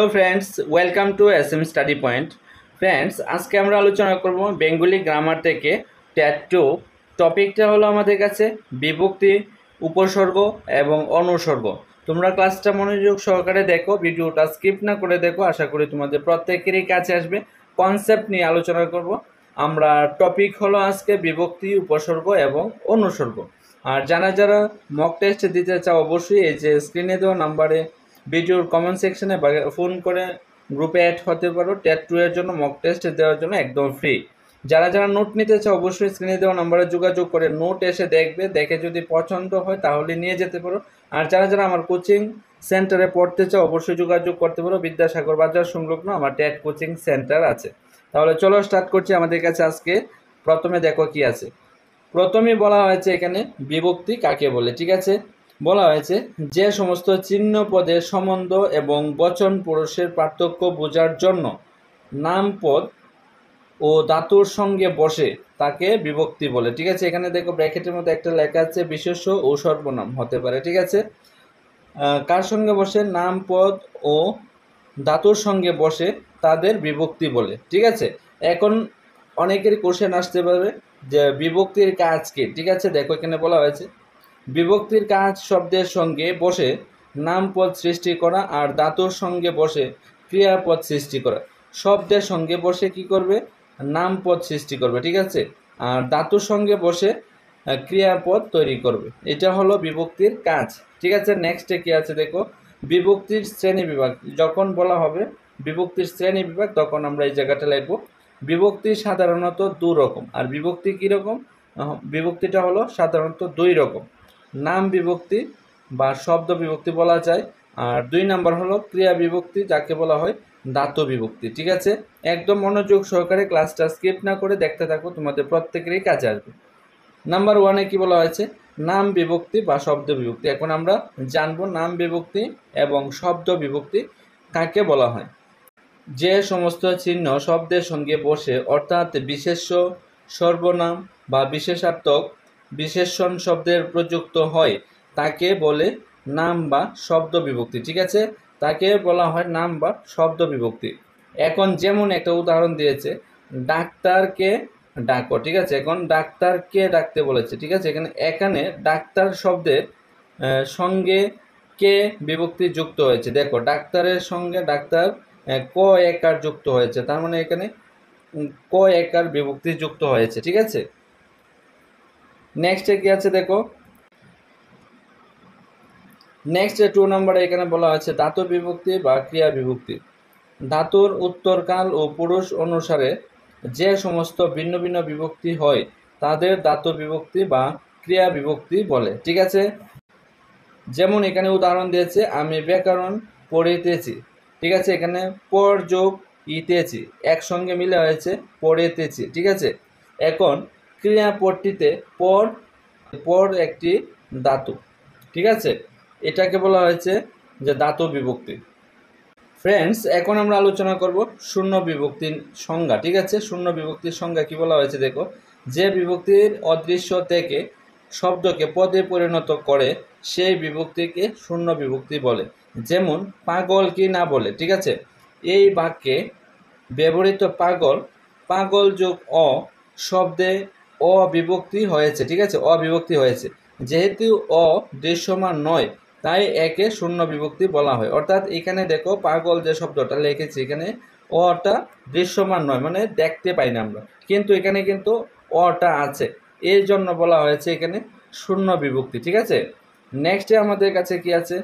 Hello friends, welcome to SM study point. Friends, আজকে আমরা আলোচনা করব বেঙ্গলি গ্রামার থেকে ট্যাট 2। টপিকটা হলো আমাদের কাছে বিভক্তি, উপসর্গ এবং অনুসর্গ। তোমরা ক্লাসটা মনোযোগ সহকারে দেখো, ভিডিওটা স্কিপ না করে দেখো। আশা করি তোমাদের প্রত্যেকেরই কাছে আসবে। কনসেপ্ট নিয়ে আলোচনা করব আমরা। টপিক হলো আজকে বিভক্তি, উপসর্গ এবং অনুসর্গ। আর যারা মক টেস্ট দিতে চাও অবশ্যই এই যে স্ক্রিনে দেওয়া নাম্বারে ভিডিওর কমেন্ট সেকশনে বা ফোন করে গ্রুপে অ্যাড হতে পারো। ট্যাট 2 এর জন্য মক টেস্ট দেওয়ার জন্য একদম ফ্রি। যারা নোট নিতে চাও অবশ্যই স্ক্রিনে দেওয়া নাম্বারে যোগাযোগ করে নোট এসে দেখবে, দেখে যদি পছন্দ হয় তাহলে নিয়ে যেতে পারো। আর যারা আমার কোচিং সেন্টারে পড়তে চাও অবশ্যই যোগাযোগ করতে পারো। বিদ্যাসাগর বাজার সংলগ্ন আমার ট্যাট কোচিং সেন্টার আছে। তাহলে চলো স্টার্ট করছি। আমাদের কাছে আজকে প্রথমে দেখো কি আছে। প্রথমেই বলা হয়েছে এখানে বিভক্তি কাকে বলে। ঠিক আছে, বলা হয়েছে যে সমস্ত চিহ্ন পদের সম্বন্ধ এবং বচন পুরুষের পার্থক্য বোঝার জন্য নামপদ ও ধাতুর সঙ্গে বসে তাকে বিভক্তি বলে। ঠিক আছে, এখানে দেখো ব্র্যাকেটের মধ্যে একটা লেখা আছে বিশেষ্য ও সর্বনাম হতে পারে। ঠিক আছে, কার সঙ্গে বসে? নামপদ ও ধাতুর সঙ্গে বসে তাদের বিভক্তি বলে। ঠিক আছে, এখন অনেকের কোশ্চেন আসতে পারে যে বিভক্তির কাজ কি। ঠিক আছে, দেখো এখানে বলা হয়েছে বিভক্তির কাজ শব্দের সঙ্গে বসে নামপদ সৃষ্টি করা আর ধাতুর সঙ্গে বসে ক্রিয়াপদ সৃষ্টি করা। শব্দের সঙ্গে বসে কি করবে? নামপদ সৃষ্টি করবে। ঠিক আছে, আর ধাতুর সঙ্গে বসে ক্রিয়াপদ তৈরি করবে। এটা হলো বিভক্তির কাজ। ঠিক আছে, নেক্সটে কি আছে দেখো, বিভক্তির শ্রেণী বিভাগ। যখন বলা হবে বিভক্তির শ্রেণী বিভাগ তখন আমরা এই জায়গাটা লিখব বিভক্তি সাধারণত দু রকম। আর বিভক্তি কীরকম? বিভক্তিটা হলো সাধারণত দুই রকম। নাম বিভক্তি বা শব্দ বিভক্তি বলা যায়, আর 2 নাম্বার হলো ক্রিয়া বিভক্তি, যাকে বলা হয় ধাতু বিভক্তি। ঠিক আছে, একদম মনোযোগ সহকারে ক্লাসটা স্কিপ না করে দেখতে থাকো, তোমাদের প্রত্যেকেরই কাজে আসবে। নাম্বার 1-এ কি বলা হয়েছে? নাম বিভক্তি বা শব্দ বিভক্তি। এখন আমরা জানবো নাম বিভক্তি এবং শব্দ বিভক্তি কাকে বলা হয়। যে সমস্ত চিহ্ন শব্দের সঙ্গে বসে, অর্থাৎ বিশেষ্য, সর্বনাম বা বিশেষার্থক বিশেষণ শব্দের প্রযুক্ত হয় তাকে বলে নাম বা শব্দ বিভক্তি। ঠিক আছে, তাকে বলা হয় নাম বা শব্দ বিভক্তি। এখন যেমন একটা উদাহরণ দিয়েছে, ডাক্তারকে ডাকো। ঠিক আছে, এখন ডাক্তারকে ডাকতে বলেছে। ঠিক আছে, এখানে ডাক্তার শব্দের সঙ্গে কে বিভক্তি যুক্ত হয়েছে। দেখো ডাক্তারের সঙ্গে ডাক্তার ক একার যুক্ত হয়েছে, তার মানে এখানে ক একার বিভক্তি যুক্ত হয়েছে। ঠিক আছে, নেক্সটে কি আছে দেখো, নেক্সট 2 নম্বরে এখানে বলা হয়েছে ধাতু বিভক্তি বা ক্রিয়া বিভক্তি। ধাতুর উত্তরকাল ও পুরুষ অনুসারে যে সমস্ত ভিন্ন ভিন্ন বিভক্তি হয় তাদের ধাতু বিভক্তি বা ক্রিয়া বিভক্তি বলে। ঠিক আছে, যেমন এখানে উদাহরণ দিয়েছে, আমি ব্যাকরণ পড়িতেছি। ঠিক আছে, এখানে পর যোগ ইতেছি একসঙ্গে মিলে হয়েছে পড়িতেছি। ঠিক আছে, এখন ক্রিয়াপদটিতে পর পর একটি ধাতু। ঠিক আছে, এটাকে বলা হয়েছে যে ধাতু বিভক্তি। ফ্রেন্ডস, এখন আমরা আলোচনা করব শূন্য বিভক্তির সংজ্ঞা। ঠিক আছে, শূন্য বিভক্তির সংজ্ঞা কি বলা হয়েছে দেখো, যে বিভক্তির অদৃশ্য থেকে শব্দকে পদে পরিণত করে সেই বিভক্তিকে শূন্য বিভক্তি বলে। যেমন পাগল কি না বলে। ঠিক আছে, এই বাক্যে ব্যবহৃত পাগল, পাগল যোগ অ শব্দে অবিভক্তি হয়েছে। ঠিক আছে, অবিভক্তি হয়েছে, যেহেতু অ দৃশ্যমান নয় তাই একে শূন্য বিভক্তি বলা হয়। অর্থাৎ এখানে দেখো পাগল যে শব্দটা লিখেছি, এখানে অটা দৃশ্যমান নয়, মানে দেখতে পাই না আমরা, কিন্তু এখানে কিন্তু অটা আছে, এই জন্য বলা হয়েছে এখানে শূন্য বিভক্তি। ঠিক আছে, নেক্সটে আমাদের কাছে কি আছে,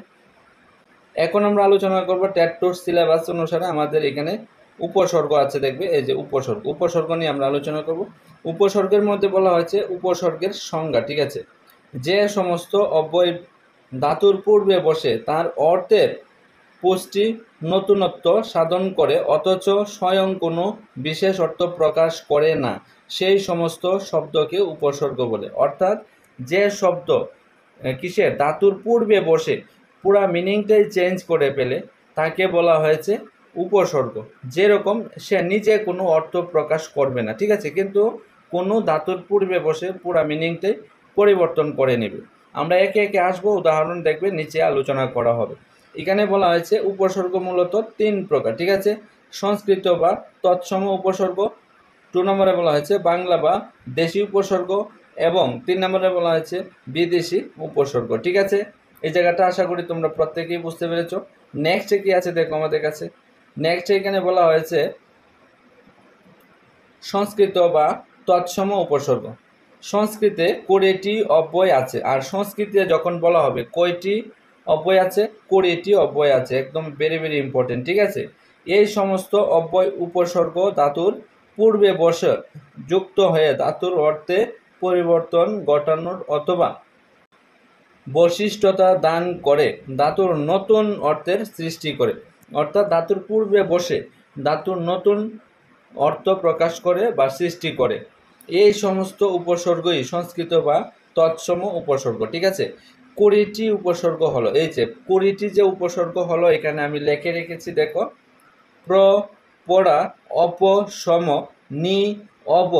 এখন আমরা আলোচনা করব ট্যাট 2 সিলেবাস অনুসারে আমাদের এখানে উপসর্গ আছে। দেখবে এই যে উপসর্গ, উপসর্গ নিয়ে আমরা আলোচনা করব। উপসর্গের মধ্যে বলা হয়েছে উপসর্গের সংজ্ঞা। ঠিক আছে, যে সমস্ত অব্যয় ধাতুর পূর্বে বসে তার অর্থের পুষ্টি নতুনত্ব সাধন করে অথচ স্বয়ং কোনো বিশেষ অর্থ প্রকাশ করে না, সেই সমস্ত শব্দকে উপসর্গ বলে। অর্থাৎ যে শব্দ কিসের ধাতুর পূর্বে বসে পুরা মিনিংটাই চেঞ্জ করে ফেলে তাকে বলা হয়েছে উপসর্গ। যেরকম সে নিজে কোনো অর্থ প্রকাশ করবে না, ঠিক আছে, কিন্তু কোনো ধাতুর পূর্বে বসে পুরা মিনিংটাই পরিবর্তন করে নেবে। আমরা একে একে আসবো, উদাহরণ দেখবে নিচে আলোচনা করা হবে। এখানে বলা হয়েছে উপসর্গ মূলত 3 প্রকার, ঠিক আছে। সংস্কৃত বা তৎসম উপসর্গ, 2 নম্বরে বলা হয়েছে বাংলা বা দেশি উপসর্গ, এবং 3 নম্বরে বলা হয়েছে বিদেশি উপসর্গ, ঠিক আছে। এই জায়গাটা আশা করি তোমরা প্রত্যেকেই বুঝতে পেরেছো। নেক্সটে কি আছে দেখো আমাদের কাছে। নেক্সট এখানে বলা হয়েছে সংস্কৃত বা তৎসম উপসর্গ। সংস্কৃতে 20টি অব্যয় আছে, আর সংস্কৃতে যখন বলা হবে কয়টি অব্যয় আছে, 20টি অব্যয় আছে, একদম ভেরি ভেরি ইম্পর্টেন্ট, ঠিক আছে। এই সমস্ত অব্যয় উপসর্গ ধাতুর পূর্বে বসে যুক্ত হয়ে ধাতুর অর্থে পরিবর্তন ঘটানোর অথবা বৈশিষ্ট্যতা দান করে ধাতুর নতুন অর্থের সৃষ্টি করে। অর্থাৎ ধাতুর পূর্বে বসে ধাতুর নতুন অর্থ প্রকাশ করে বা সৃষ্টি করে। এই সমস্ত উপসর্গই সংস্কৃত বা তৎসম উপসর্গ, ঠিক আছে। 20টি উপসর্গ হলো, এই যে 20টি যে উপসর্গ হলো এখানে আমি লিখে রেখেছি দেখো। প্র, পড়া, অপ, সম, নি, অব,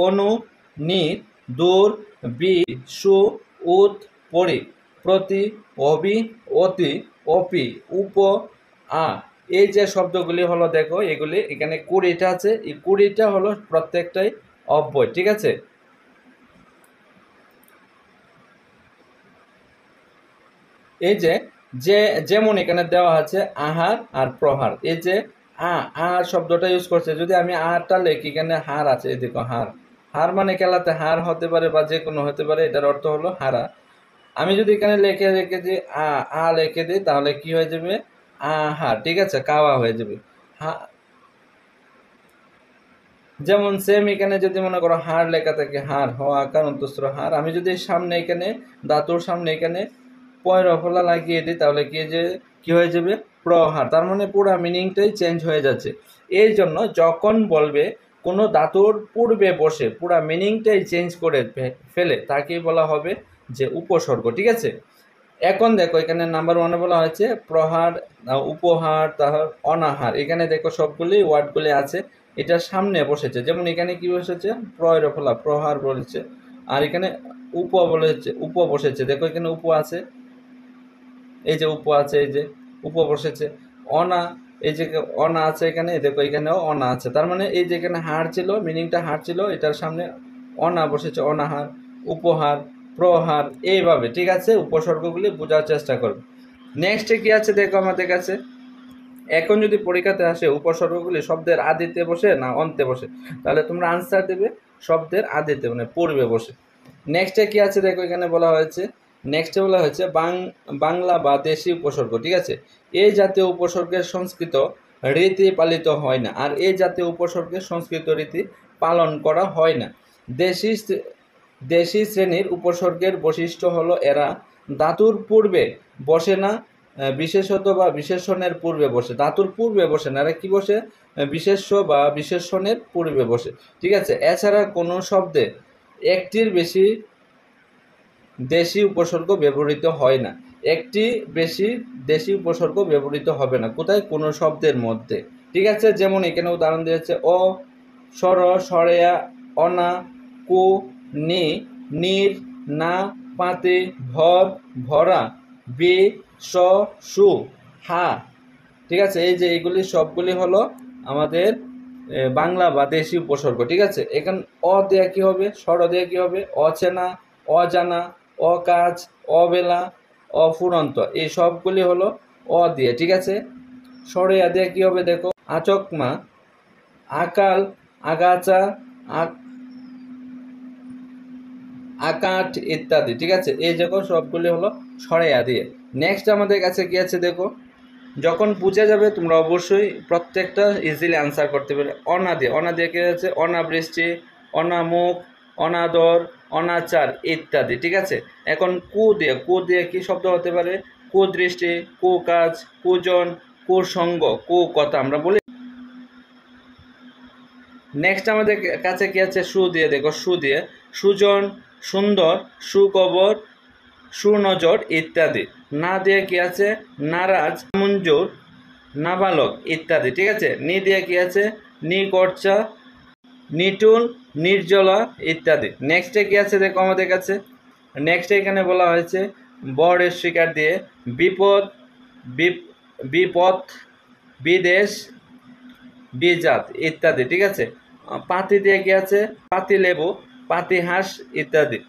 অনু, নি, দূর, বি, সু, উত, পরি, প্রতি, অবি, অতি, অপি, উপ, আ। এই যে শব্দগুলি হলো দেখো, এগুলি এখানে 20টা আছে, এই 20টা হলো প্রত্যেকটাই অব্যয়, ঠিক আছে। এই যে যেমন এখানে দেওয়া আছে আহার আর প্রহার। এই যে আহার শব্দটা ইউজ করছে, যদি আমি আহারটা লিখি, এখানে হার আছে, এই দেখো হার। হার মানে খেলাতে হার হতে পারে বা যে কোনো হতে পারে, এটার অর্থ হলো হারা। আমি যদি এখানে রেখে দিই লিখে দিই, তাহলে কি হয়ে যাবে, আহার, ঠিক আছে, কাওয়া হয়ে যাবে। যেমন সেম এখানে যদি মনে করো হার লেখা থাকে, হার হওয়া আকার অন্তঃস্থ হার, আমি যদি সামনে এখানে ধাতুর সামনে এখানে পয়রফলা লাগিয়ে দিই, তাহলে কি হয়ে যাবে, প্রহার। তার মানে পুরো মিনিংটাই চেঞ্জ হয়ে যাচ্ছে। এই জন্য যখন বলবে কোনো ধাতুর পূর্বে বসে পুরো মিনিংটাই চেঞ্জ করে ফেলে, তাকেই বলা হবে যে উপসর্গ, ঠিক আছে। এখন দেখো এখানে নাম্বার 1-এ বলা হয়েছে প্রহার, উপহার, তাহার অনাহার। এখানে দেখো সবগুলি ওয়ার্ডগুলি আছে, এটার সামনে বসেছে। যেমন এখানে কি বসেছে, প্রয়রফলা, প্রহার বলেছে, আর এখানে উপ বসেছে, দেখো এখানে উপ আছে, এই যে উপ আছে, এই যে উপ বসেছে। অনা, এই যে অনা আছে এখানে, দেখো এখানেও অনা আছে। তার মানে এই যে এখানে হার ছিল, মিনিংটা হার ছিল, এটার সামনে অনা বসেছে, অনাহার, উপহার, প্রহার, এইভাবে, ঠিক আছে। উপসর্গগুলি বোঝার চেষ্টা করবে। নেক্সটে কি আছে দেখো আমাদের কাছে। এখন যদি পরীক্ষাতে আসে উপসর্গগুলি শব্দের আদিতে বসে না অন্তে বসে, তাহলে তোমরা আনসার দেবে শব্দের আদিতে, মানে পূর্বে বসে। নেক্সটে কি আছে দেখো, এখানে বলা হয়েছে, নেক্সটে বলা হয়েছে বাংলা বা দেশি উপসর্গ, ঠিক আছে। এই জাতীয় উপসর্গের সংস্কৃত রীতি পালিত হয় না, আর এই জাতীয় উপসর্গের সংস্কৃত রীতি পালন করা হয় না। দেশি শ্রেণীর উপসর্গের বৈশিষ্ট্য হলো এরা ধাতুর পূর্বে বসে না, বিশেষত বা বিশেষণের পূর্বে বসে। ধাতুর পূর্বে বসে না, এরা কি বসে, বিশেষ্য বা বিশেষণের পূর্বে বসে, ঠিক আছে। এছাড়া কোনো শব্দে একটির বেশি দেশি উপসর্গ ব্যবহৃত হয় না। একটি বেশি দেশি উপসর্গ ব্যবহৃত হবে না, কোথায়, কোনো শব্দের মধ্যে, ঠিক আছে। যেমন এখানে উদাহরণ দিয়েছে অ, সর, সরেয়া, অনা, কু, নি, নির, না, পাতে, ভর, ভরা, বে, স, সু, হা, ঠিক আছে। এই যে এইগুলি সবগুলি হলো আমাদের বাংলা বা দেশি উপসর্গ, ঠিক আছে। এখানে অ দেয়া কি হবে, সর দেয়া কি হবে, অচেনা, অজানা, অকাজ, অবেলা, অফুরন্ত, এই সবগুলি হলো অ দিয়ে, ঠিক আছে। সরে দেয়া কি হবে দেখো, আচকমা, আকাল, আগাচা, আকাঠ ইত্যাদি, ঠিক আছে। এই দেখো সবগুলি হলো সরেয়া দিয়ে। নেক্সট আমাদের কাছে কি আছে দেখো, যখন বুঝে যাবে তোমরা অবশ্যই প্রত্যেকটা ইজিলি আনসার করতে পারবে। অনা দিয়ে কি আছে, অনাবৃষ্টি, অনামুখ, অনাদর, অনাচার ইত্যাদি, ঠিক আছে। এখন কু দিয়ে কি শব্দ হতে পারে, কুদৃষ্টি, কুকাজ, কুজন, কুসঙ্গ, কুকথা আমরা বলি। নেক্সট আমাদের কাছে কি আছে, সু দিয়ে দেখো, সু দিয়ে সুজন, সুন্দর, সুকবর, সুনজর ইত্যাদি। না দিয়ে কি আছে, নারাজ, মঞ্জুর, নাবালক ইত্যাদি, ঠিক আছে। নি দিয়ে কি আছে, নিকর্চা, নিটুল, নির্জলা ইত্যাদি। নেক্সটে কি আছে দেখো আমাদের কাছে, নেক্সটে এখানে বলা হয়েছে বরের শিকার দিয়ে বিপদ, বিপদ, বিদেশ, বিজাত ইত্যাদি। ঠিক আছে। পাতি দিয়ে কি আছে? পাতি লেবু, পাতি হাঁস ইত্যাদি।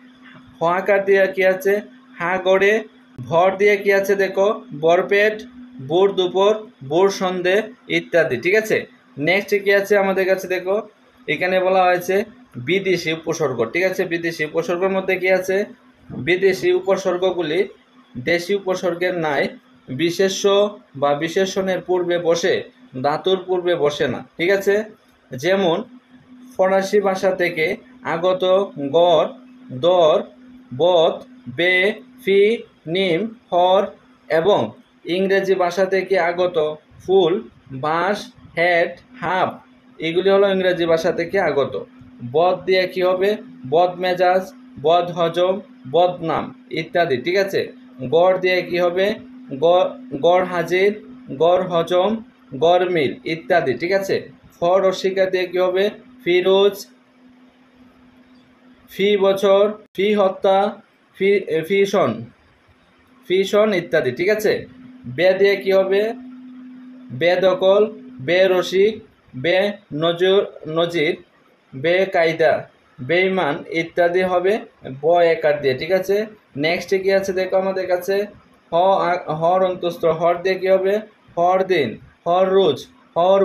হাকার দিয়ে কি আছে? হা গড়ে। ভর দিয়ে কি আছে দেখো? বরপেট, ভোর দুপুর, ভোর সন্ধে ইত্যাদি। ঠিক আছে। নেক্সট কি আছে আমাদের কাছে দেখো, এখানে বলা হয়েছে বিদেশি উপসর্গ। ঠিক আছে। বিদেশি উপসর্গের মধ্যে কি আছে? বিদেশি উপসর্গগুলি দেশি উপসর্গের ন্যায় বিশেষ্য বা বিশেষণের পূর্বে বসে, ধাতুর পূর্বে বসে না। ঠিক আছে। যেমন ফরাসি ভাষা থেকে আগত গড়, দর, বদ, বে, ফি, নিম, হর এবং ইংরেজি ভাষা থেকে আগত ফুল, বাঁশ, হেড, হাফ, এগুলি হলো ইংরেজি ভাষা থেকে আগত। বদ দিয়ে কি হবে? বদ মেজাজ, বদ হজম, বদনাম ইত্যাদি। ঠিক আছে। গড় দিয়ে কি হবে? গড় হাজির, গড় হজম, গড় মিল ইত্যাদি। ঠিক আছে। ফর অস্বীকার দিয়ে কি হবে? ফিরোজ, ফি বছর, ফি হত্যা, ফিশন, ফিশন ইত্যাদি। ঠিক আছে। বে দিয়ে কি হবে? বেদখল, বেরসিক, বে নজির, বেকায়দা, বেঈমান ইত্যাদি হবে ব একার দিয়ে। ঠিক আছে। নেক্সট কি আছে দেখো আমাদের কাছে? হর অন্তস্থ, হর দিয়ে কি হবে? হর দিন, হর রোজ, হর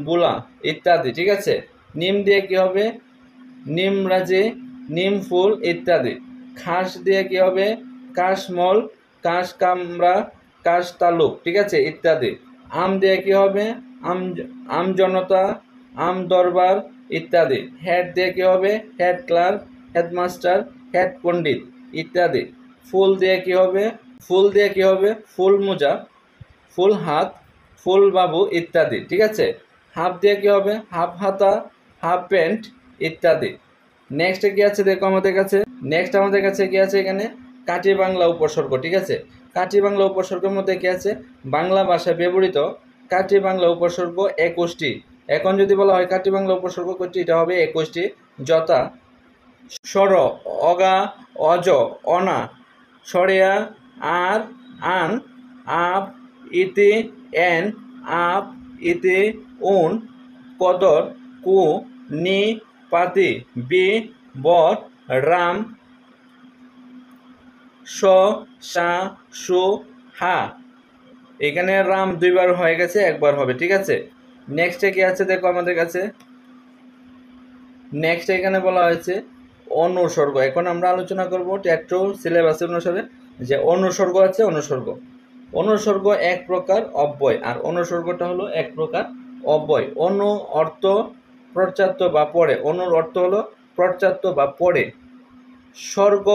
বুলা ইত্যাদি। ঠিক আছে। নিম দিয়ে কি হবে? নিমরাজি, নিম ফুল ইত্যাদি। খাস দিয়ে কি হবে? কাশমল, কাশ কামরা, কাশ তালুক। ঠিক আছে ইত্যাদি। আম দিয়ে কি হবে? আম জনতা, আম দরবার ইত্যাদি। হেড দিয়ে কি হবে? হেড ক্লার্ক, হেডমাস্টার, হেড পণ্ডিত ইত্যাদি। ফুল দিয়ে কি হবে? ফুল দিয়ে কি হবে? ফুল মোজা, ফুল হাত, ফুল বাবু ইত্যাদি। ঠিক আছে। হাফ দিয়ে কি হবে? হাফ হাতা, হাফ প্যান্ট ইত্যাদি। নেক্সট কি আছে দেখো আমাদের কাছে? নেক্সট আমাদের কাছে কি আছে? এখানে কাটি বাংলা উপসর্গ। ঠিক আছে। কাটি বাংলা উপসর্গের মধ্যে কি আছে? বাংলা ভাষায় ব্যবহৃত কাটি বাংলা উপসর্গ 21টি। এখন যদি বলা হয় কাটি বাংলা উপসর্গ কয়টি, এটা হবে 21টি। যথা সর, অগা, অজ, অনা, সরেয়া, আর, আন, আপ, ইতি, এন, আপ, ইতি, উন, কদর, কু, নি, পাতি, বি, বর, রাম, স, সা, সু, হা। এখানে রাম দুইবার হয়ে গেছে, একবার হবে। ঠিক আছে। নেক্সটে কি আছে দেখো আমাদের কাছে? নেক্সট এখানে বলা হয়েছে অনুসর্গ। এখন আমরা আলোচনা করব ট্যাট্রো সিলেবাস অনুসারে যে অনুসর্গ আছে। অনুসর্গ এক প্রকার অব্যয়, আর অনুসর্গটা হলো এক প্রকার অব্যয়। অনু অর্থ পশ্চাৎ বা পরে, অনুর অর্থ হলো পশ্চাৎ বা পরে। স্বর্গ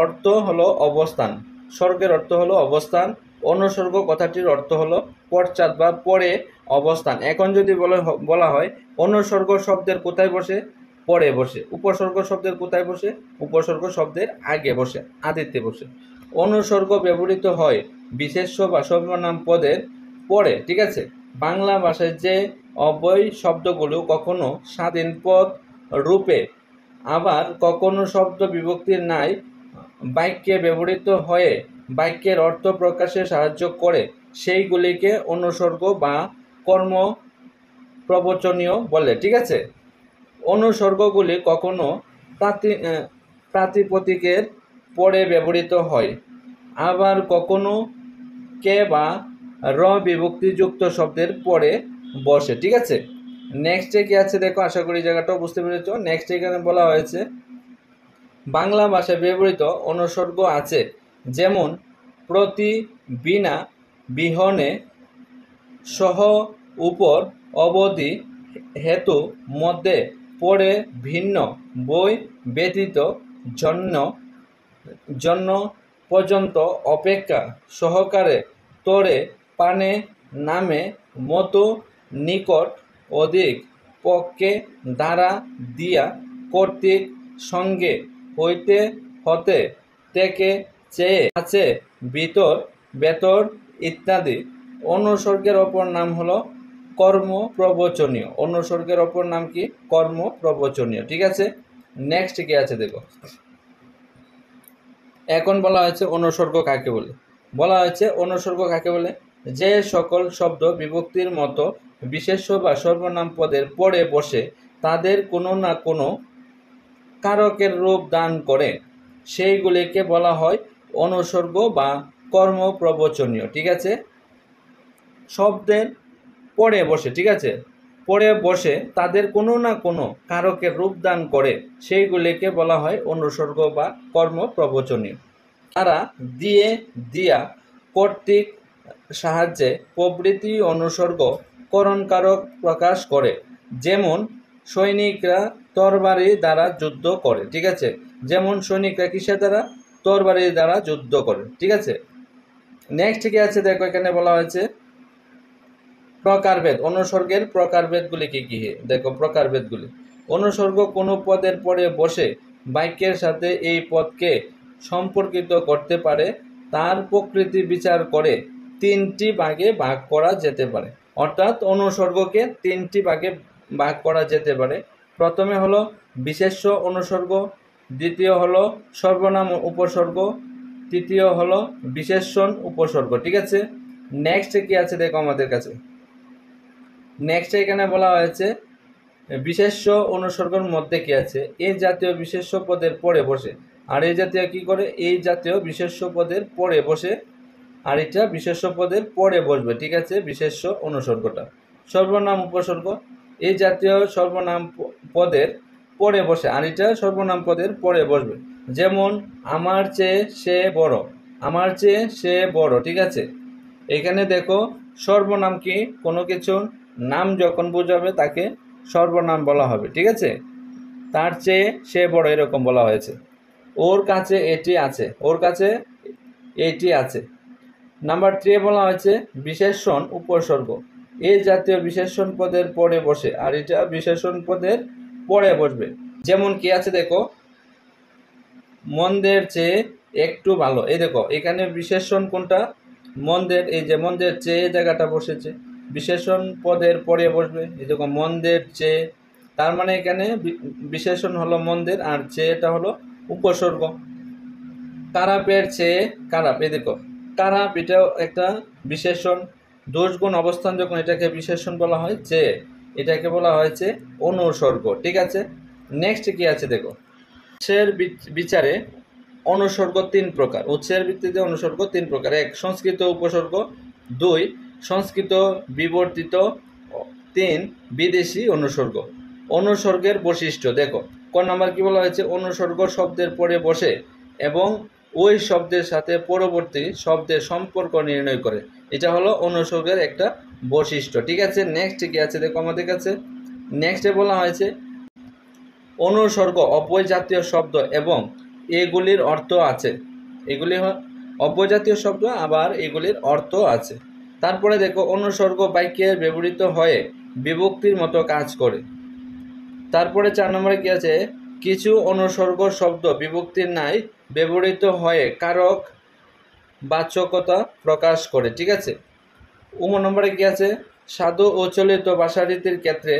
অর্থ হলো অবস্থান, স্বর্গের অর্থ হলো অবস্থান। অনুসর্গ কথাটির অর্থ হলো পশ্চাৎ বা পরে অবস্থান। এখন যদি বলা হয় অনুসর্গ শব্দের কোথায় বসে? পরে বসে। উপসর্গ শব্দের কোথায় বসে? উপসর্গ শব্দের আগে বসে, আদিতে বসে। অনুসর্গ ব্যবহৃত হয় বিশেষ্য বা সর্বনাম পদের পরে। ঠিক আছে। বাংলা ভাষায় যে অব্যয় শব্দগুলো কখনো স্বাধীন পদ রূপে, আবার কখনো শব্দ বিভক্তির ন্যায় বাক্যে ব্যবহৃত হয়ে বাক্যের অর্থ প্রকাশে সাহায্য করে, সেইগুলিকে অনুসর্গ বা কর্ম প্রবচনীয় বলে। ঠিক আছে। অনুসর্গগুলি কখনো প্রাতিপদিকের পরে ব্যবহৃত হয়, আবার কখনো কে বা র বিভক্তিযুক্ত শব্দের পরে বসে। ঠিক আছে। নেক্সটে কি আছে দেখো, আশা করি জায়গাটাও বুঝতে পেরেছ। নেক্সট এখানে বলা হয়েছে বাংলা ভাষায় ব্যবহৃত অনুসর্গ আছে, যেমন প্রতি, বিনা, বিহনে, সহ, উপর, অবধি, হেতু, মধ্যে, পরে, ভিন্ন, বই, ব্যতীত, জন্য, জন্য, পর্যন্ত, অপেক্ষা, সহকারে, তরে, পানে, নামে, মতো, নিকট, অধিক, পক্ষে, দ্বারা, দিয়া, কর্তৃক, সঙ্গে, হইতে, হতে, থেকে, চেয়ে, আছে, ভিতর, বেতর ইত্যাদি। অনুসর্গের অপর নাম হলো কর্ম প্রবচনীয়। অনুসর্গের অপর নাম কি? কর্ম প্রবচনীয়। ঠিক আছে। নেক্সট কি আছে দেখো। এখন বলা হয়েছে অনুসর্গ কাকে বলে। বলা হয়েছে অনুসর্গ কাকে বলে, যে সকল শব্দ বিভক্তির মতো বিশেষ্য বা সর্বনাম পদের পরে বসে তাদের কোনো না কোনো কারকের রূপ দান করে সেইগুলিকে বলা হয় অনুসর্গ বা কর্মপ্রবচনীয়। ঠিক আছে, শব্দের পরে বসে, ঠিক আছে, পরে বসে তাদের কোনো না কোনো কারকের রূপ দান করে সেইগুলিকে বলা হয় অনুসর্গ বা কর্মপ্রবচনীয়। তারা দিয়ে, দিয়া, কর্তৃক, সাহায্যে প্রভৃতি অনুসর্গ করণকারক প্রকাশ করে। যেমন সৈনিকরা তরবারি দ্বারা যুদ্ধ করে। ঠিক আছে, যেমন সৈনিকরা কিসের দ্বারা? তরবারি দ্বারা যুদ্ধ করে। ঠিক আছে, নেক্সট কি আছে দেখো, এখানে বলা হয়েছে প্রকারভেদ। অনুসর্গের প্রকারভেদগুলি কি কি? দেখো প্রকারভেদগুলি। অনুসর্গ কোনো পদের পরে বসে বাক্যের সাথে এই পদকে সম্পর্কিত করতে পারে তার প্রকৃতি বিচার করে তিনটি ভাগে ভাগ করা যেতে পারে। অর্থাৎ অনুসর্গকে তিনটি ভাগে ভাগ করা যেতে পারে। প্রথমে হলো বিশেষ্য অনুসর্গ, দ্বিতীয় হলো সর্বনাম উপসর্গ, তৃতীয় হলো বিশেষণ উপসর্গ। ঠিক আছে, নেক্সট কি আছে দেখো আমাদের কাছে। নেক্সট এখানে বলা হয়েছে বিশেষ্য অনুসর্গের মধ্যে কি আছে? এই জাতীয় বিশেষ্য পদের পরে বসে, আর এই জাতীয় কি করে? এই জাতীয় বিশেষ্য পদের পরে বসে, আর এটা বিশেষ্য পদের পরে বসবে। ঠিক আছে, বিশেষ্য অনুসর্গটা। সর্বনাম উপসর্গ, এই জাতীয় সর্বনাম পদের পরে বসে, আর এটা সর্বনাম পদের পরে বসবে। যেমন আমার চেয়ে সে বড়, আমার চেয়ে সে বড়। ঠিক আছে, এখানে দেখো সর্বনাম কি? কোনো কিছু নাম যখন বোঝাবে তাকে সর্বনাম বলা হবে। ঠিক আছে, তার চেয়ে সে বড় এরকম বলা হয়েছে। ওর কাছে এটি আছে, ওর কাছে এটি আছে। নাম্বার 3 বলা হয়েছে বিশেষণ উপসর্গ, এই জাতীয় বিশেষণ পদের পরে বসে, আর এটা বিশেষণ পদের পরে বসবে। যেমন কি আছে দেখো, মন্দের চেয়ে একটু ভালো। এই দেখো এখানে বিশেষণ কোনটা? মন্দের। এই যে মন্দের চেয়ে জায়গাটা বসেছে, বিশেষণ পদের পরে বসবে। এই দেখো মন্দের চেয়ে, তার মানে এখানে বিশেষণ হলো মন্দের, আর চেয়েটা হলো উপসর্গ। খারাপের চেয়ে খারাপ, এই দেখো খারাপ, এটাও একটা বিশেষণ। দোষগুণ অবস্থান যখন এটাকে বিশেষণ বলা হয়, চেয়ে এটাকে বলা হয়েছে অনুসর্গ। ঠিক আছে, নেক্সট কি আছে দেখো, উৎসের বিচারে অনুসর্গ 3 প্রকার। উৎসের ভিত্তিতে অনুসর্গ 3 প্রকার। 1 সংস্কৃত উপসর্গ, 2 সংস্কৃত বিবর্তিত, 3 বিদেশি অনুসর্গ। অনুসর্গের বৈশিষ্ট্য দেখো, ক নাম্বার কি বলা হয়েছে? অনুসর্গ শব্দের পরে বসে এবং ওই শব্দের সাথে পরবর্তী শব্দের সম্পর্ক নির্ণয় করে। এটা হলো অনুসর্গের একটা বৈশিষ্ট্য। ঠিক আছে, নেক্সট কি আছে দেখো আমাদের কাছে। নেক্সটে বলা হয়েছে অনুসর্গ অপজাতীয় শব্দ এবং এগুলির অর্থ আছে। এগুলি অপজাতীয় শব্দ, আবার এগুলির অর্থ আছে। তারপরে দেখো অনুসর্গ বাক্যে ব্যবহৃত হয়ে বিভক্তির মতো কাজ করে। তারপরে 4 নম্বরে কি আছে? কিছু অনুসর্গ শব্দ বিভক্তির ন্যায় ব্যবহৃত হয়ে কারক বাচকতা প্রকাশ করে। ঠিক আছে, 5 নম্বরে কি আছে? সাধু ও চলিত ভাষারীতির ক্ষেত্রে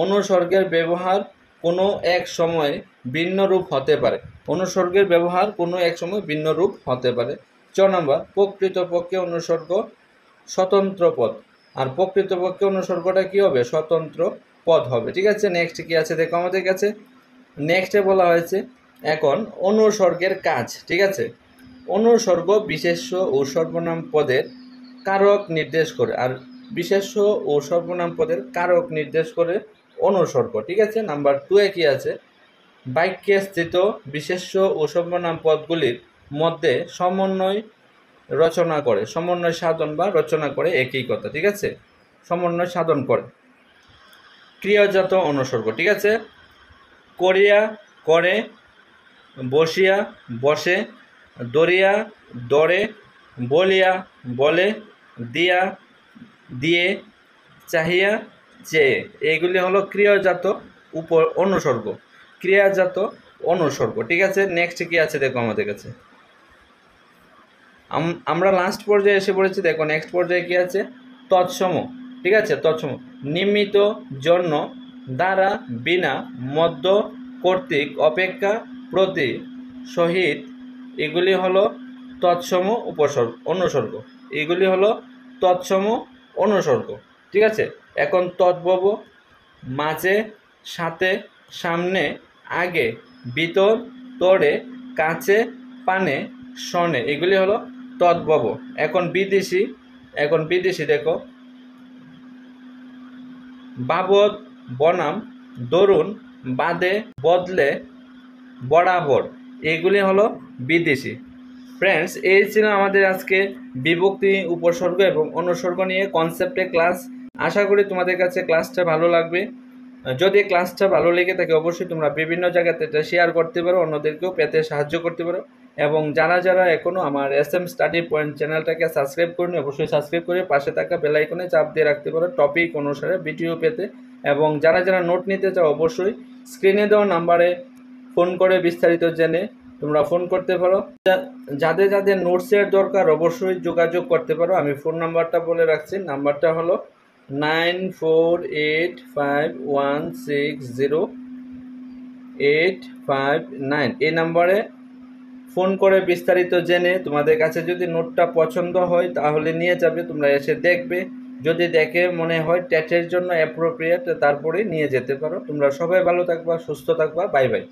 অনুসর্গের ব্যবহার কোনো এক সময় ভিন্ন রূপ হতে পারে। অনুসর্গের ব্যবহার কোনো এক সময় ভিন্ন রূপ হতে পারে। 4 নম্বর প্রকৃতপক্ষে অনুসর্গ স্বতন্ত্র পদ, আর প্রকৃতপক্ষে অনুসর্গটা কি হবে? স্বতন্ত্র পদ হবে। ঠিক আছে, নেক্সট কি আছে দেখো আমাদের কাছে। নেক্সটে বলা হয়েছে এখন অনুসর্গের কাজ। ঠিক আছে, অনুসর্গ বিশেষ্য ও সর্বনাম পদের কারক নির্দেশ করে, আর বিশেষ্য ও সর্বনাম পদের কারক নির্দেশ করে অনুসর্গ। ঠিক আছে, নাম্বার 2 এ কি আছে? বাক্যে স্থিত বিশেষ্য ও সর্বনাম পদগুলির মধ্যে সমন্বয় রচনা করে, সমন্বয় সাধন বা রচনা করে, একই কথা। ঠিক আছে, সমন্বয় সাধন করে। ক্রিয়াজাত অনুসর্গ। ঠিক আছে, করিয়া করে, বসিয়া বসে, দরিয়া দরে, বলিয়া বলে, দিয়া দিয়ে, চাহিয়া চেয়ে, এইগুলি হলো ক্রিয়াজাত অনুসর্গ, ক্রিয়াজাত অনুসর্গ। ঠিক আছে, নেক্সট কি আছে দেখো আমাদের কাছে। আমরা লাস্ট পর্যায়ে এসে পড়েছি। দেখো নেক্সট পর্যায়ে কি আছে? তৎসম। ঠিক আছে, তৎসম নিমিত্ত, জন্য, দ্বারা, বিনা, মধ্য, কর্তৃক, অপেক্ষা, প্রতি, সহিত, এগুলি হলো তৎসম অনুসর্গ। এগুলি হলো তৎসম অনুসর্গ। ঠিক আছে, এখন তদ্ভব, মাঝে, সাথে, সামনে, আগে, ভিতর, তরে, কাছে, পানে, শনে, এগুলি হলো তদ্ভব। এখন বিদেশি দেখো, বাবদ, বনাম, দরুন, বাদে, বদলে, বরাবর, এগুলি হলো বিদেশি। ফ্রেন্ডস, এই ছিল আমাদের আজকে বিভক্তি, উপসর্গ এবং অনুসর্গ নিয়ে কনসেপ্টে ক্লাস। আশা করি তোমাদের কাছে ক্লাসটা ভালো লাগবে। যদি ক্লাসটা ভালো লেগে থাকে অবশ্যই তোমরা বিভিন্ন জায়গাতে এটা শেয়ার করতে পারো, অন্যদেরকেও পেতে সাহায্য করতে পারো। এবং যারা যারা এখনও আমার SM স্টাডি পয়েন্ট চ্যানেলটাকে সাবস্ক্রাইব করেনি অবশ্যই সাবস্ক্রাইব করে পাশে থাকা বেল আইকনে চাপ দিয়ে রাখতে পারো টপিক অনুসারে ভিডিও পেতে। এবং যারা যারা নোট নিতে চাও অবশ্যই স্ক্রিনে দেওয়া নাম্বারে ফোন করে বিস্তারিত জেনে তোমরা ফোন করতে পারো। যাদের যাদের নোটসের দরকার অবশ্যই যোগাযোগ করতে পারো। আমি ফোন নাম্বারটা বলে রাখছি, নাম্বারটা হলো 9485160859। এই নাম্বারে ফোন করে বিস্তারিত জেনে তোমাদের কাছে যদি নোটটা পছন্দ হয় তাহলে নিয়ে যাবে, তোমরা এসে দেখবে, যদি দেখে মনে হয় টেটের জন্য অ্যাপ্রোপ্রিয়েট তারপরে নিয়ে যেতে পারো। তোমরা সবাই ভালো থাকবা, সুস্থ থাকবা, বাই বাই।